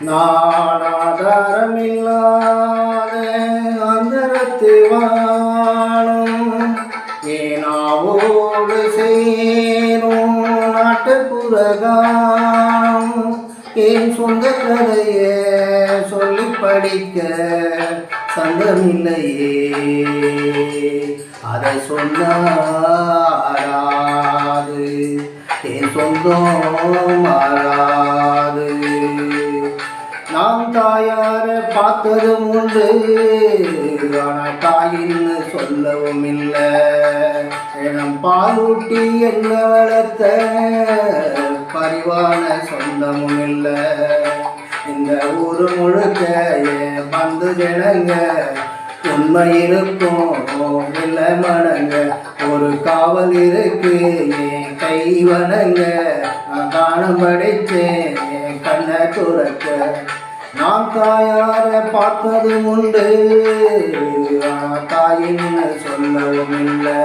நான் ஆதாரமில்லாத அந்தரத்து வாழும் ஏனாவோடு சேரும் நாட்டுப்புறகாம் என் சொந்த கதையை சொல்லி படிக்க சங்கமில்லையே அதை சொன்னாராது என் சொந்தம் மாறாது. நாம் தாயார பார்த்ததும் உண்டு, ஆனால் தாயின்னு சொல்லவும் இல்லை. எனம் பாலூட்டி என்ன வளர்த்த பரிவான சொந்தமும் இல்லை. இந்த ஊரு முழுக்க என் பந்து ஜனங்க உண்மை இருக்கும் இல்லை மனங்க. ஒரு காவல் இருக்கு என் கை வணங்க. நான் காணம் படித்தேன் என் கண்ணை துறக்க. நான் தாயார பார்த்ததும் உண்டு, தாயின்னு சொல்லவும் இல்லை.